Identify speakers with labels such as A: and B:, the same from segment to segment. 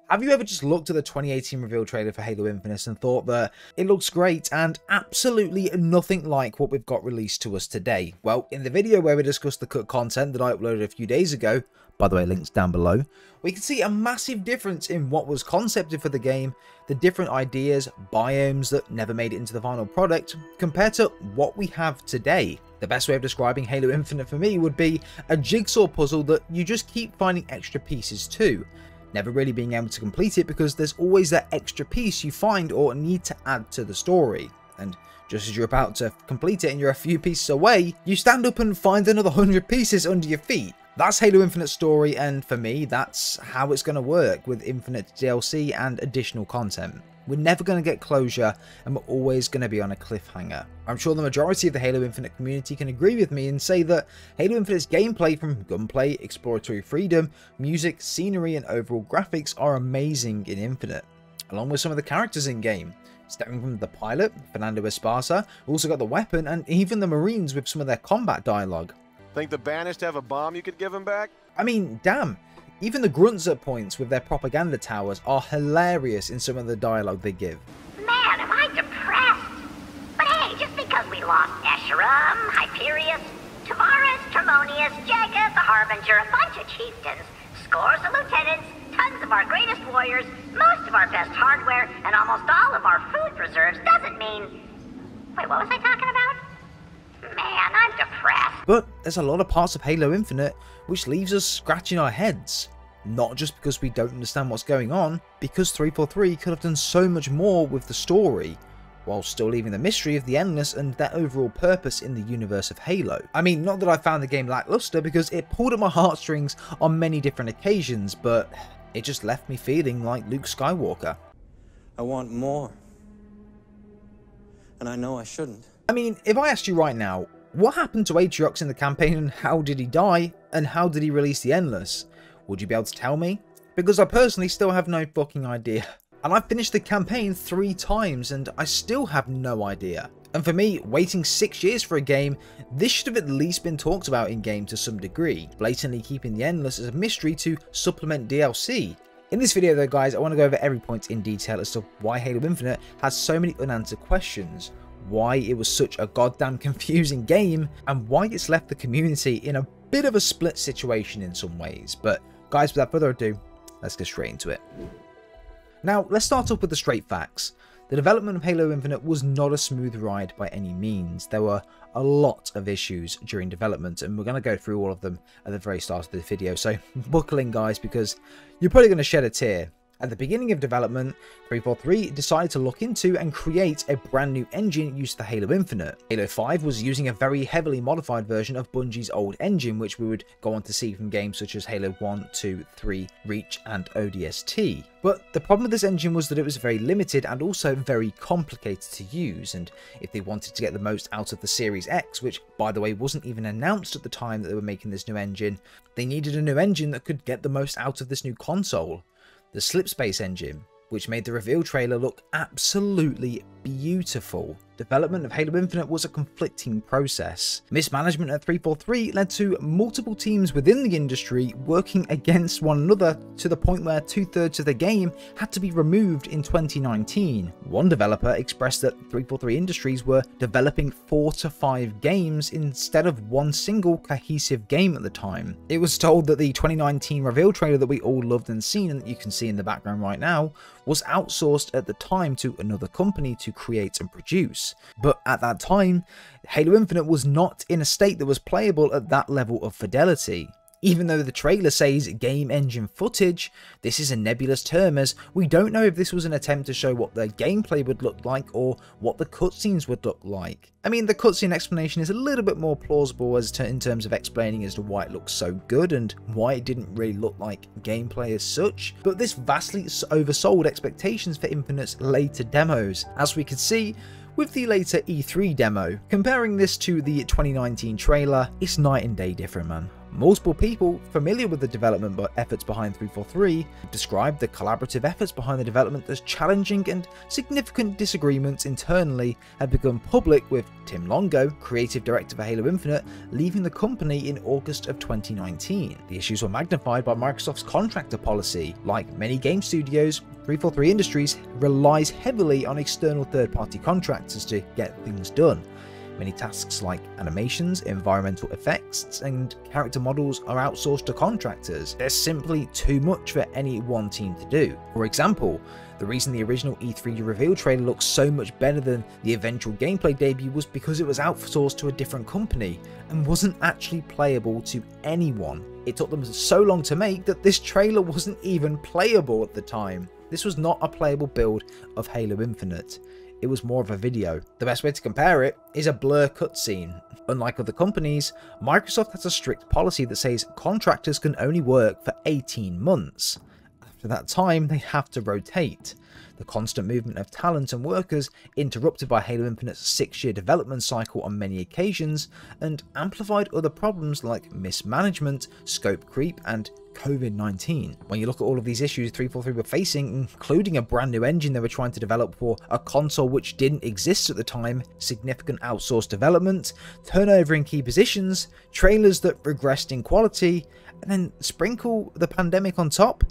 A: Have you ever just looked at the 2018 reveal trailer for Halo Infinite and thought that it looks great and absolutely nothing like what we've got released to us today? Well, in the video where we discussed the cut content that I uploaded a few days ago, by the way, links down below, we can see a massive difference in what was concepted for the game, the different ideas, biomes that never made it into the final product, compared to what we have today. The best way of describing Halo Infinite for me would be a jigsaw puzzle that you just keep finding extra pieces to, never really being able to complete it because there's always that extra piece you find or need to add to the story. And just as you're about to complete it and you're a few pieces away, you stand up and find another 100 pieces under your feet. That's Halo Infinite's story, and for me, that's how it's going to work with Infinite DLC and additional content. We're never going to get closure, and we're always going to be on a cliffhanger. I'm sure the majority of the Halo Infinite community can agree with me and say that Halo Infinite's gameplay, from gunplay, exploratory freedom, music, scenery, and overall graphics, are amazing in Infinite, along with some of the characters in game. Stemming from the pilot, Fernando Esparza, we also got the weapon, and even the Marines with some of their combat dialogue.
B: Think the Banished have a bomb you could give him back?
A: I mean, damn. Even the grunts at points with their propaganda towers are hilarious in some of the dialogue they give.
C: Man, am I depressed. But hey, just because we lost Escharum, Hyperius, Tavares, Termonius, Jaga, the Harbinger, a bunch of chieftains, scores of lieutenants, tons of our greatest warriors, most of our best hardware, and almost all of our food reserves doesn't mean... Wait, what was I talking about? Man, I'm depressed.
A: But there's a lot of parts of Halo Infinite which leaves us scratching our heads. Not just because we don't understand what's going on, because 343 could have done so much more with the story, while still leaving the mystery of the Endless and their overall purpose in the universe of Halo. I mean, not that I found the game lackluster, because it pulled at my heartstrings on many different occasions, but it just left me feeling like Luke Skywalker.
D: I want more. And I know I shouldn't.
A: I mean, if I asked you right now, what happened to Atriox in the campaign and how did he die, and how did he release the Endless? Would you be able to tell me? Because I personally still have no fucking idea. And I've finished the campaign 3 times and I still have no idea. And for me, waiting 6 years for a game, this should have at least been talked about in game to some degree, blatantly keeping the Endless as a mystery to supplement DLC. In this video though guys, I want to go over every point in detail as to why Halo Infinite has so many unanswered questions, why it was such a goddamn confusing game, and why it's left the community in a bit of a split situation in some ways. But guys, without further ado, let's get straight into it. Now, let's start off with the straight facts. The development of Halo Infinite was not a smooth ride by any means. There were a lot of issues during development, and we're going to go through all of them at the very start of the video, so buckle in guys, because you're probably going to shed a tear. At the beginning of development, 343 decided to look into and create a brand new engine used for Halo Infinite. Halo 5 was using a very heavily modified version of Bungie's old engine, which we would go on to see from games such as Halo 1, 2, 3, Reach and ODST. But the problem with this engine was that it was very limited and also very complicated to use, and if they wanted to get the most out of the Series X, which by the way wasn't even announced at the time that they were making this new engine, they needed a new engine that could get the most out of this new console. The Slipspace engine, which made the reveal trailer look absolutely beautiful. Development of Halo Infinite was a conflicting process. Mismanagement at 343 led to multiple teams within the industry working against one another to the point where 2/3 of the game had to be removed in 2019. One developer expressed that 343 Industries were developing 4 to 5 games instead of one single cohesive game at the time. It was told that the 2019 reveal trailer that we all loved and seen, and that you can see in the background right now, was outsourced at the time to another company to create and produce. But at that time, Halo Infinite was not in a state that was playable at that level of fidelity. Even though the trailer says game engine footage, this is a nebulous term, as we don't know if this was an attempt to show what the gameplay would look like or what the cutscenes would look like. I mean, the cutscene explanation is a little bit more plausible in terms of explaining as to why it looks so good and why it didn't really look like gameplay as such, but this vastly oversold expectations for Infinite's later demos, as we could see with the later E3 demo. Comparing this to the 2019 trailer, it's night and day different, man. Multiple people familiar with the development efforts behind 343 described the collaborative efforts behind the development as challenging, and significant disagreements internally had become public, with Tim Longo, creative director for Halo Infinite, leaving the company in August of 2019. The issues were magnified by Microsoft's contractor policy. Like many game studios, 343 Industries relies heavily on external third-party contractors to get things done. Many tasks like animations, environmental effects, and character models are outsourced to contractors. There's simply too much for any one team to do. For example, the reason the original E3 reveal trailer looks so much better than the eventual gameplay debut was because it was outsourced to a different company and wasn't actually playable to anyone. It took them so long to make that this trailer wasn't even playable at the time. This was not a playable build of Halo Infinite. It was more of a video. The best way to compare it is a blur cutscene. Unlike other companies, Microsoft has a strict policy that says contractors can only work for 18 months. After that time, they have to rotate. The constant movement of talent and workers, interrupted by Halo Infinite's 6-year development cycle on many occasions, and amplified other problems like mismanagement, scope creep, and COVID-19. When you look at all of these issues 343 were facing, including a brand new engine they were trying to develop for a console which didn't exist at the time, significant outsourced development, turnover in key positions, trailers that regressed in quality, and then sprinkle the pandemic on top,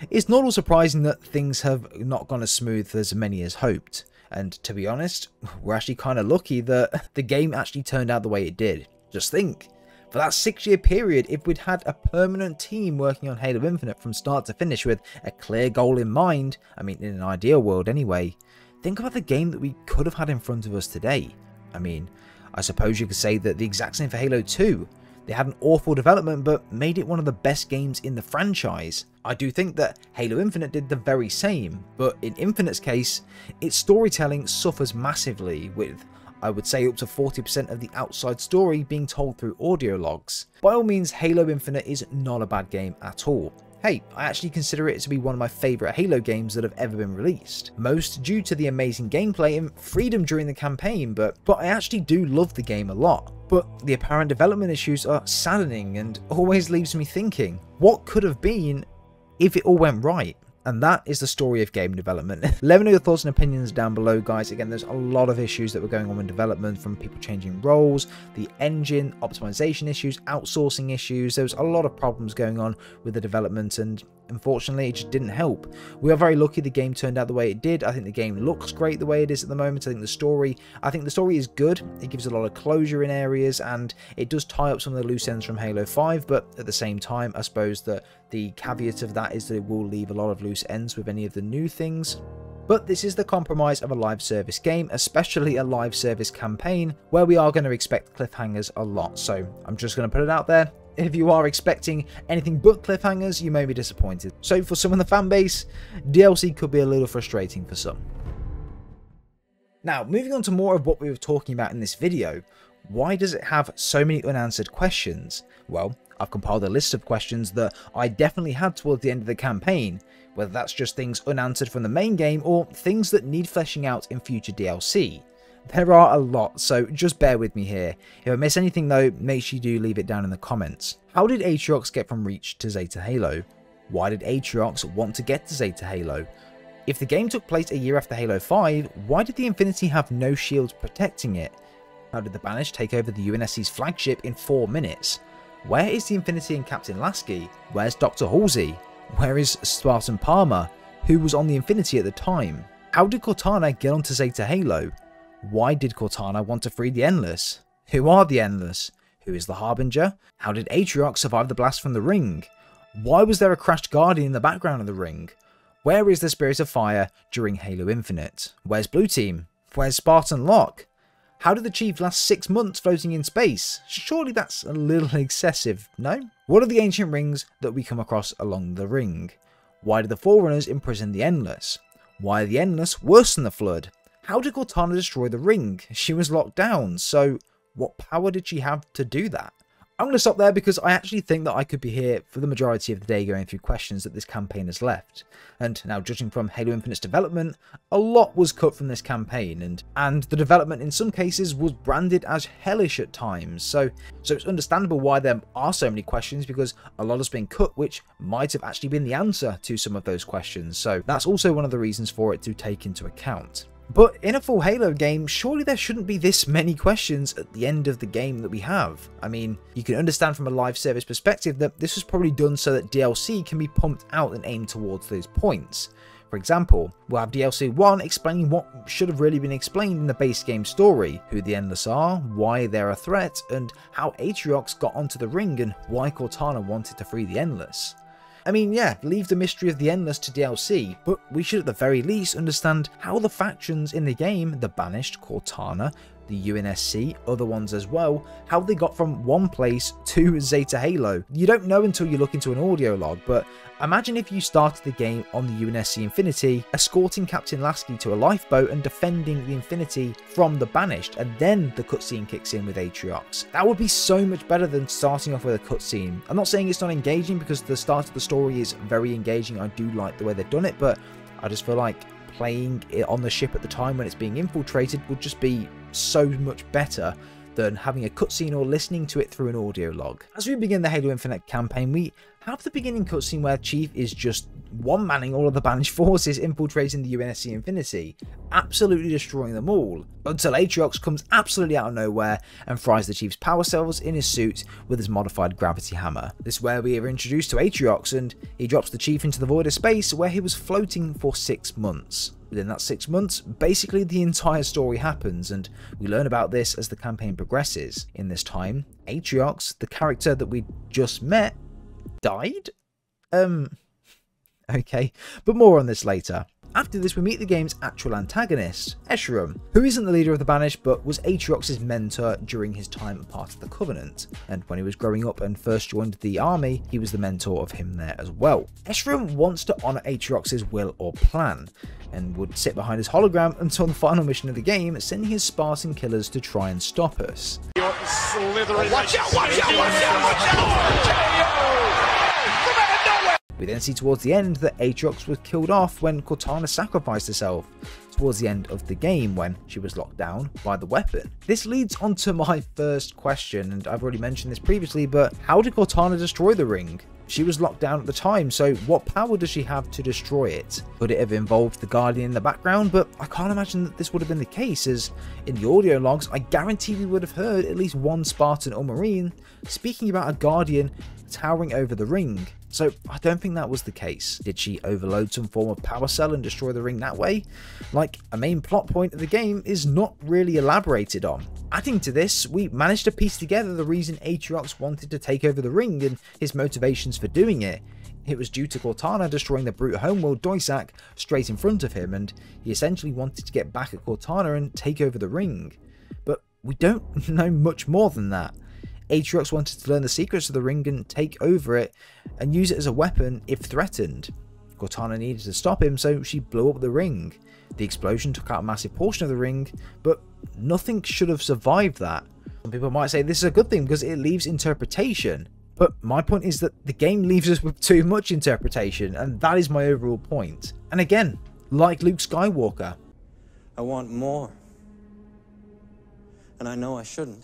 A: it's not all surprising that things have not gone as smooth as many as hoped. And to be honest, we're actually kind of lucky that the game actually turned out the way it did. Just think, for that 6-year period, if we'd had a permanent team working on Halo Infinite from start to finish with a clear goal in mind, I mean in an ideal world anyway, think about the game that we could have had in front of us today. I mean, I suppose you could say that the exact same for Halo 2. They had an awful development but made it one of the best games in the franchise. I do think that Halo Infinite did the very same, but in Infinite's case, its storytelling suffers massively, with I would say up to 40% of the outside story being told through audio logs. By all means, Halo Infinite is not a bad game at all. Hey, I actually consider it to be one of my favourite Halo games that have ever been released. Most due to the amazing gameplay and freedom during the campaign, but I actually do love the game a lot. But the apparent development issues are saddening and always leaves me thinking, what could have been if it all went right? And that is the story of game development. Let me know your thoughts and opinions down below, guys. Again, there's a lot of issues that were going on in development, from people changing roles, the engine, optimization issues, outsourcing issues. There was a lot of problems going on with the development, and unfortunately it just didn't help. We are very lucky the game turned out the way it did. I think the game looks great the way it is at the moment. I think the story is good. It gives a lot of closure in areas, and it does tie up some of the loose ends from Halo 5, but at the same time, I suppose that the caveat of that is that it will leave a lot of loose ends with any of the new things. But this is the compromise of a live service game, especially a live service campaign, where we are going to expect cliffhangers a lot. So I'm just going to put it out there. If you are expecting anything but cliffhangers, you may be disappointed. So for some of the fanbase, DLC could be a little frustrating for some. Now, moving on to more of what we were talking about in this video, why does it have so many unanswered questions? Well, I've compiled a list of questions that I definitely had towards the end of the campaign, whether that's just things unanswered from the main game or things that need fleshing out in future DLC. There are a lot, so just bear with me here. If I miss anything though, make sure you do leave it down in the comments. How did Atriox get from Reach to Zeta Halo? Why did Atriox want to get to Zeta Halo? If the game took place a year after Halo 5, why did the Infinity have no shields protecting it? How did the Banished take over the UNSC's flagship in 4 minutes? Where is the Infinity and Captain Lasky? Where's Dr. Halsey? Where is Spartan Palmer, who was on the Infinity at the time? How did Cortana get onto Zeta Halo? Why did Cortana want to free the Endless? Who are the Endless? Who is the Harbinger? How did Atriox survive the blast from the ring? Why was there a crashed Guardian in the background of the ring? Where is the Spirit of Fire during Halo Infinite? Where's Blue Team? Where's Spartan Locke? How did the Chief last 6 months floating in space? Surely that's a little excessive, no? What are the ancient rings that we come across along the ring? Why did the Forerunners imprison the Endless? Why are the Endless worse than the Flood? How did Cortana destroy the ring? She was locked down, so what power did she have to do that? I'm going to stop there because I actually think that I could be here for the majority of the day going through questions that this campaign has left. And now, judging from Halo Infinite's development, a lot was cut from this campaign, and the development in some cases was branded as hellish at times. So it's understandable why there are so many questions, because a lot has been cut which might have actually been the answer to some of those questions. So that's also one of the reasons for it to take into account. But in a full Halo game, surely there shouldn't be this many questions at the end of the game that we have. I mean, you can understand from a live service perspective that this was probably done so that DLC can be pumped out and aimed towards those points. For example, we'll have DLC 1 explaining what should have really been explained in the base game story, who the Endless are, why they're a threat, and how Atriox got onto the ring and why Cortana wanted to free the Endless. I mean, yeah, leave the mystery of the Endless to DLC, but we should at the very least understand how the factions in the game, the Banished, Cortana, the UNSC, other ones as well, how they got from one place to Zeta Halo. You don't know until you look into an audio log, but imagine if you started the game on the UNSC Infinity, escorting Captain Lasky to a lifeboat and defending the Infinity from the Banished, and then the cutscene kicks in with Atriox. That would be so much better than starting off with a cutscene. I'm not saying it's not engaging, because the start of the story is very engaging. I do like the way they've done it, but I just feel like playing it on the ship at the time when it's being infiltrated would just be so much better than having a cutscene or listening to it through an audio log. As we begin the Halo Infinite campaign, we have the beginning cutscene where Chief is just one-manning all of the Banished forces infiltrating the UNSC Infinity, absolutely destroying them all, until Atriox comes absolutely out of nowhere and fries the Chief's power cells in his suit with his modified gravity hammer. This is where we are introduced to Atriox, and he drops the Chief into the void of space where he was floating for 6 months. Within that 6 months, basically the entire story happens, and we learn about this as the campaign progresses. In this time, Atriox, the character that we just met, died? Okay, but more on this later. After this, we meet the game's actual antagonist, Escharum, who isn't the leader of the Banished, but was Atriox's mentor during his time part of the Covenant. And when he was growing up and first joined the army, he was the mentor of him there as well. Escharum wants to honour Atriox's will or plan, and would sit behind his hologram until the final mission of the game, sending his Spartan killers to try and stop us.
B: Watch out, watch out, watch out, watch out!
A: We then see towards the end that Atriox was killed off when Cortana sacrificed herself towards the end of the game when she was locked down by the weapon. This leads on to my first question, and I've already mentioned this previously, but how did Cortana destroy the ring? She was locked down at the time, so what power does she have to destroy it? Could it have involved the Guardian in the background? But I can't imagine that this would have been the case, as in the audio logs, I guarantee we would have heard at least one Spartan or Marine speaking about a Guardian towering over the ring. So I don't think that was the case. Did she overload some form of power cell and destroy the ring that way? Like, a main plot point of the game is not really elaborated on. Adding to this, we managed to piece together the reason Atriox wanted to take over the ring and his motivations for doing it. It was due to Cortana destroying the brute homeworld Doisak straight in front of him, and he essentially wanted to get back at Cortana and take over the ring. But we don't know much more than that. Atriox wanted to learn the secrets of the ring and take over it and use it as a weapon if threatened. Cortana needed to stop him, so she blew up the ring. The explosion took out a massive portion of the ring, but nothing should have survived that. Some people might say this is a good thing because it leaves interpretation, but my point is that the game leaves us with too much interpretation, and that is my overall point. And again, like Luke Skywalker,
D: I want more. And I know I shouldn't.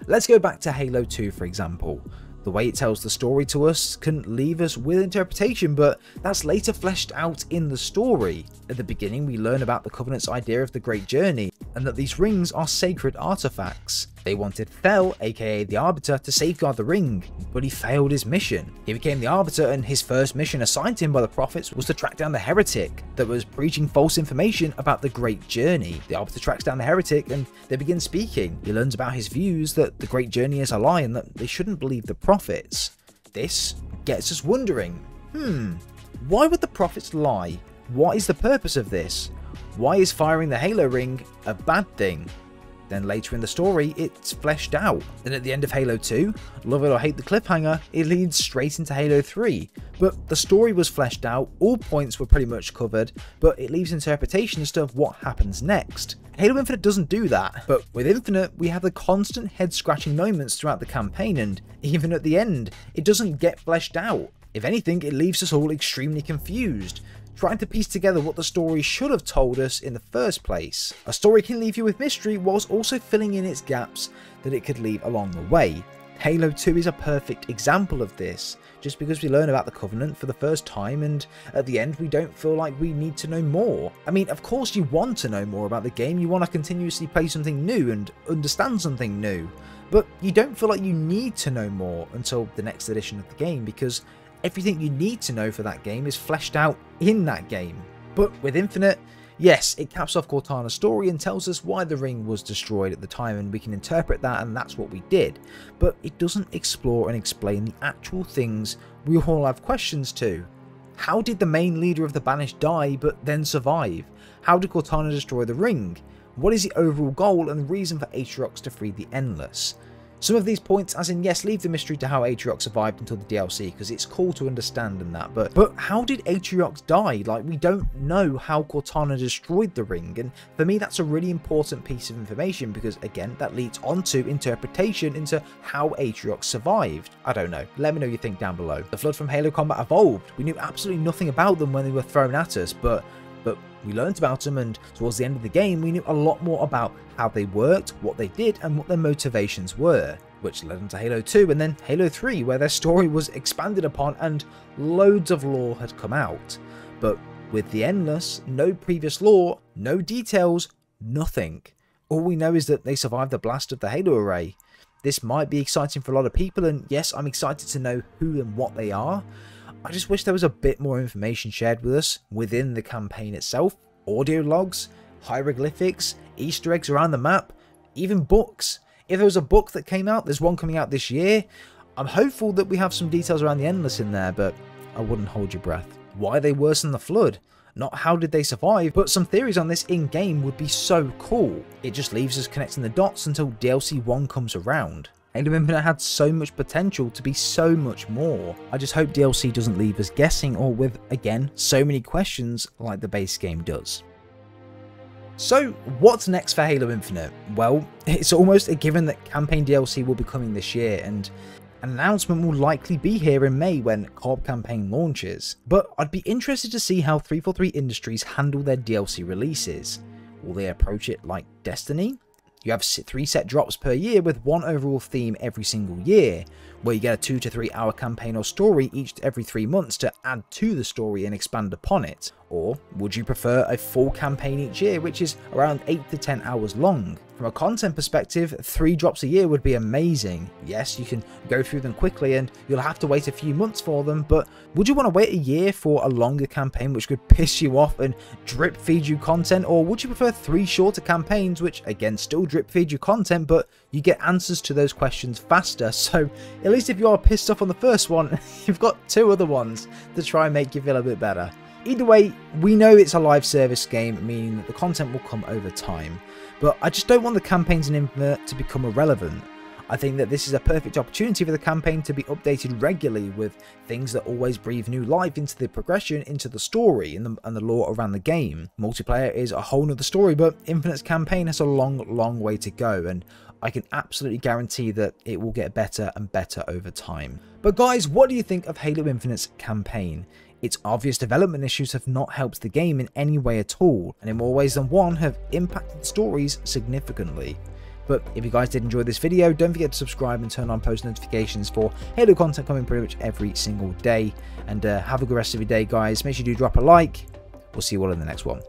A: Let's go back to Halo 2 for example. The way it tells the story to us can leave us with interpretation, but that's later fleshed out in the story. At the beginning, we learn about the Covenant's idea of the Great Journey, and that these rings are sacred artifacts. They wanted Fel, aka the Arbiter, to safeguard the ring, but he failed his mission. He became the Arbiter, and his first mission assigned to him by the Prophets was to track down the heretic that was preaching false information about the Great Journey. The Arbiter tracks down the heretic, and they begin speaking. He learns about his views that the Great Journey is a lie and that they shouldn't believe the Prophets. This gets us wondering, why would the Prophets lie? What is the purpose of this? Why is firing the Halo ring a bad thing? Then later in the story, it's fleshed out. Then at the end of Halo 2, love it or hate the cliffhanger, it leads straight into Halo 3. But the story was fleshed out, all points were pretty much covered, but it leaves interpretation as to what happens next. Halo Infinite doesn't do that, but with Infinite, we have the constant head-scratching moments throughout the campaign, and even at the end, it doesn't get fleshed out. If anything, it leaves us all extremely confused, trying to piece together what the story should have told us in the first place. A story can leave you with mystery whilst also filling in its gaps that it could leave along the way. Halo 2 is a perfect example of this, just because we learn about the Covenant for the first time and at the end we don't feel like we need to know more. I mean, of course you want to know more about the game, you want to continuously play something new and understand something new, but you don't feel like you need to know more until the next edition of the game, because everything you need to know for that game is fleshed out in that game. But with Infinite, yes, it caps off Cortana's story and tells us why the ring was destroyed at the time, and we can interpret that, and that's what we did. But it doesn't explore and explain the actual things we all have questions to. How did the main leader of the Banished die but then survive? How did Cortana destroy the ring? What is the overall goal and reason for Atriox to free the Endless? Some of these points, as in yes, leave the mystery to how Atriox survived until the DLC, because it's cool to understand and that, but how did Atriox die? Like, we don't know how Cortana destroyed the ring, and for me that's a really important piece of information, because again, that leads on to interpretation into how Atriox survived. I don't know, let me know what you think down below. The Flood from Halo Combat evolved. We knew absolutely nothing about them when they were thrown at us, but we learned about them, and towards the end of the game we knew a lot more about how they worked, what they did, and what their motivations were, which led into Halo 2 and then Halo 3, where their story was expanded upon and loads of lore had come out. But with the Endless, no previous lore, no details, nothing. All we know is that they survived the blast of the Halo array. This might be exciting for a lot of people, and yes, I'm excited to know who and what they are. I just wish there was a bit more information shared with us within the campaign itself. Audio logs, hieroglyphics, Easter eggs around the map, even books. If there was a book that came out, there's one coming out this year. I'm hopeful that we have some details around the Endless in there, but I wouldn't hold your breath. Why they worsened the Flood? Not how did they survive, but some theories on this in-game would be so cool. It just leaves us connecting the dots until DLC 1 comes around. Halo Infinite had so much potential to be so much more. I just hope DLC doesn't leave us guessing or with, again, so many questions like the base game does. So, what's next for Halo Infinite? Well, it's almost a given that campaign DLC will be coming this year, and an announcement will likely be here in May when Co-op campaign launches. But I'd be interested to see how 343 Industries handle their DLC releases. Will they approach it like Destiny? You have 3 set drops per year with one overall theme every single year, where you get a 2 to 3 hour campaign or story each every 3 months to add to the story and expand upon it. Or would you prefer a full campaign each year, which is around 8 to 10 hours long? From a content perspective, 3 drops a year would be amazing. Yes, you can go through them quickly and you'll have to wait a few months for them, but would you want to wait a year for a longer campaign which could piss you off and drip feed you content, or would you prefer 3 shorter campaigns which again still drip feed you content, but you get answers to those questions faster? So at least if you are pissed off on the first one, you've got 2 other ones to try and make you feel a bit better. Either way, we know it's a live service game, meaning that the content will come over time, but I just don't want the campaigns in Infinite to become irrelevant. I think that this is a perfect opportunity for the campaign to be updated regularly with things that always breathe new life into the progression, into the story and the lore around the game. Multiplayer is a whole nother story, but Infinite's campaign has a long way to go, and I can absolutely guarantee that it will get better and better over time. But guys, what do you think of Halo Infinite's campaign? Its obvious development issues have not helped the game in any way at all, and in more ways than one have impacted stories significantly. But if you guys did enjoy this video, don't forget to subscribe and turn on post notifications for Halo content coming pretty much every single day. And have a good rest of your day, guys. Make sure you do drop a like. We'll see you all in the next one.